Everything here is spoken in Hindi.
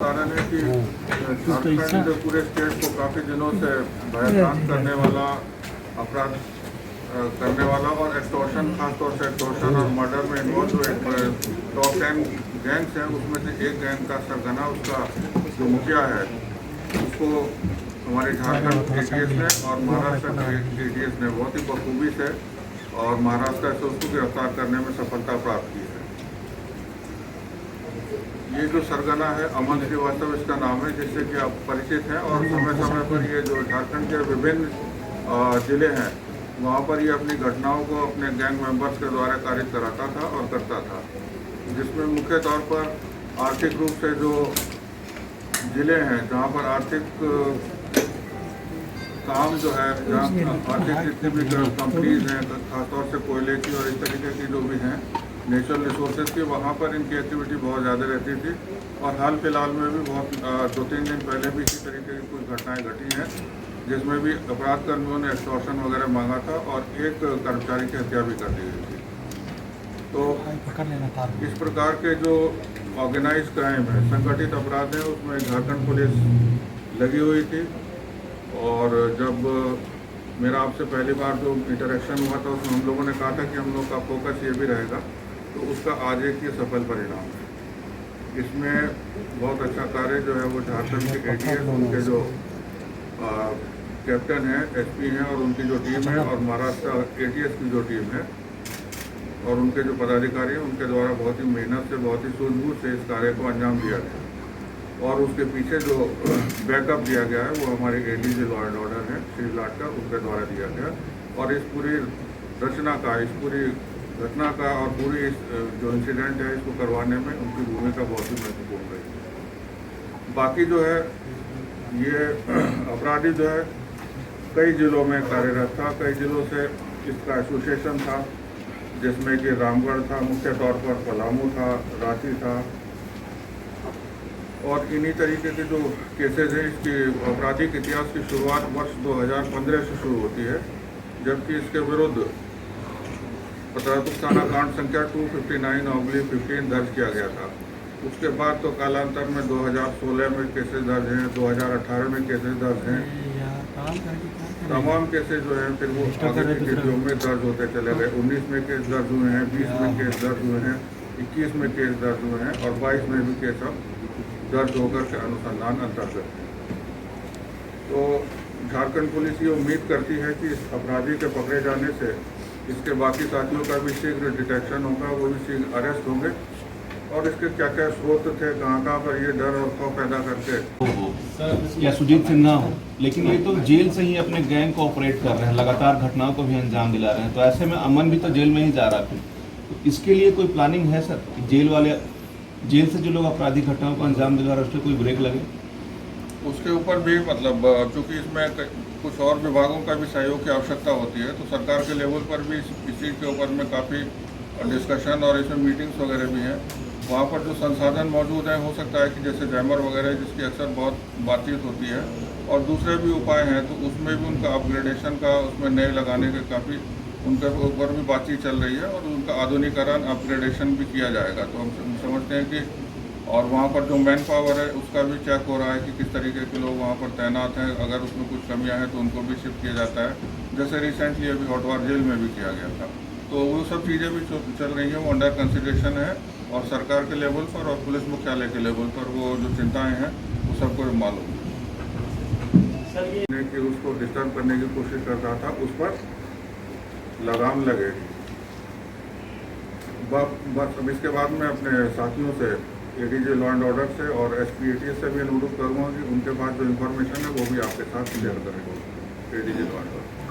कारण है कि झारखंड पूरे स्टेट को काफ़ी दिनों से भयभ्रांत करने वाला, अपराध करने वाला और एक्सटॉर्शन, खासतौर से एक्सटॉर्शन और मर्डर में इन्वॉल्व जो टॉप 10 गैंग्स हैं उसमें से एक गैंग का सरगना, उसका जो मुखिया है, उसको हमारे झारखंड ATS ने और महाराष्ट्र ATS ने बहुत ही बखूबी से और महाराष्ट्र से उसको गिरफ्तार करने में सफलता प्राप्त की है। ये जो सरगना है अमन श्रीवास्तव इसका नाम है, जिससे कि आप परिचित हैं और समय समय पर ये जो झारखंड के विभिन्न जिले हैं वहाँ पर ये अपनी घटनाओं को अपने गैंग मेंबर्स के द्वारा कारित कराता था और करता था, जिसमें मुख्य तौर पर आर्थिक रूप से जो जिले हैं जहाँ पर आर्थिक काम जो है, जहाँ आर्थिक जितनी भी कंपनीज हैं खासतौर से कोयले की और इस तरीके की जो भी हैं नेचुरल रिसोर्सेज की, वहाँ पर इनकी एक्टिविटी बहुत ज़्यादा रहती थी। और हाल फिलहाल में भी बहुत 2-3 दिन पहले भी इसी तरीके की कुछ घटनाएं घटी हैं, जिसमें भी अपराध कर्मियों ने एक्सटॉर्शन वगैरह मांगा था और एक कर्मचारी की हत्या भी कर दी गई थी। तो इस प्रकार के जो ऑर्गेनाइज क्राइम है, संगठित अपराध है, उसमें झारखंड पुलिस लगी हुई थी। और जब मेरा आपसे पहली बार जो इंटरेक्शन हुआ था उसमें हम लोगों ने कहा था कि हम लोग का फोकस ये भी रहेगा, तो उसका आज एक ये सफल परिणाम है। इसमें बहुत अच्छा कार्य जो है वो झारखंड के ATS, उनके जो कैप्टन हैं, SP हैं और उनकी जो टीम है, और महाराष्ट्र ATS की जो टीम है और उनके जो पदाधिकारी हैं, उनके द्वारा बहुत ही मेहनत से, बहुत ही सूझबूझ से इस कार्य को अंजाम दिया गया। और उसके पीछे जो बैकअप दिया गया है वो हमारे ADG लॉ एंड ऑर्डर है श्री लाट का, उनके द्वारा दिया गया। और इस पूरी रचना का, इस पूरी घटना का और पूरी जो इंसिडेंट है इसको करवाने में उनकी भूमिका बहुत ही महत्वपूर्ण रही। बाकी जो है ये अपराधी जो है कई जिलों में कार्यरत था, कई जिलों से इसका एसोसिएशन था, जिसमें कि रामगढ़ था, मुख्य तौर पर पलामू था, रांची था। और इन्हीं तरीके के जो केसेज हैं, इसकी आपराधिक इतिहास की शुरुआत वर्ष 2015 से शुरू होती है, जबकि इसके विरुद्ध थाना कांड संख्या 259/15 दर्ज किया गया था। उसके बाद तो कालांतर में 2016 में केसेज दर्ज हैं, 2018 में केसेज दर्ज हैं। तमाम केसेज जो हैं फिर वो आगे की तिथियों में दर्ज होते चले गए। 19 में केस दर्ज हुए हैं, 20 में केस दर्ज हुए हैं, 21 में केस दर्ज हुए हैं और 22 में भी केस अब दर्ज होकर के अनुसंधान अंतर्गत है। तो झारखंड पुलिस ये उम्मीद करती है कि इस अपराधी के पकड़े जाने से इसके बाकी साथियों का भी शीघ्र डिटेक्शन होगा, वो भी शीघ्र अरेस्ट होंगे और इसके क्या क्या स्रोत थे, कहाँ पर ये डर और खौफ पैदा करके या सुजीत सिन्हा हो, लेकिन ये तो जेल से ही अपने गैंग को ऑपरेट कर रहे हैं, लगातार घटनाओं को भी अंजाम दिला रहे हैं। तो ऐसे में अमन भी तो जेल में ही जा रहा था, तो इसके लिए कोई प्लानिंग है सर कि जेल से जो लोग आपराधिक घटनाओं को अंजाम दिला रहे हैं उससे कोई ब्रेक लगे? उसके ऊपर भी मतलब चूँकि इसमें कुछ और विभागों का भी सहयोग की आवश्यकता होती है, तो सरकार के लेवल पर भी इस चीज़ के ऊपर में काफ़ी डिस्कशन और इसमें मीटिंग्स वगैरह भी हैं। वहाँ पर जो संसाधन मौजूद हैं, हो सकता है कि जैसे जैमर वगैरह जिसकी अक्सर बहुत बातचीत होती है और दूसरे भी उपाय हैं, तो उसमें भी उनका अपग्रेडेशन का, उसमें नए लगाने के काफ़ी उनके ऊपर भी बातचीत चल रही है और उनका आधुनिकीकरण, अपग्रेडेशन भी किया जाएगा। तो हम समझते हैं कि और वहाँ पर जो मैन पावर है उसका भी चेक हो रहा है कि किस तरीके के लोग वहाँ पर तैनात हैं, अगर उसमें कुछ कमियाँ हैं तो उनको भी शिफ्ट किया जाता है, जैसे रिसेंटली अभी हॉटवार जेल में भी किया गया था। तो वो सब चीज़ें भी चल रही हैं, वो अंडर कंसिडरेशन है और सरकार के लेवल पर और पुलिस मुख्यालय के लेवल पर वो जो चिंताएँ हैं वो सबको मालूम है कि उसको डिस्टर्ब करने की कोशिश कर रहा था, उस पर लगाम लगेगी। बस अब इसके बाद मैं अपने साथियों से ADG लॉ एंड ऑर्डर से और SP ATS से भी अनुरोध करूँगा कि उनके पास जो इन्फॉर्मेशन है वो भी आपके साथ शेयर करेंगे ADG लॉ एंड ऑर्डर।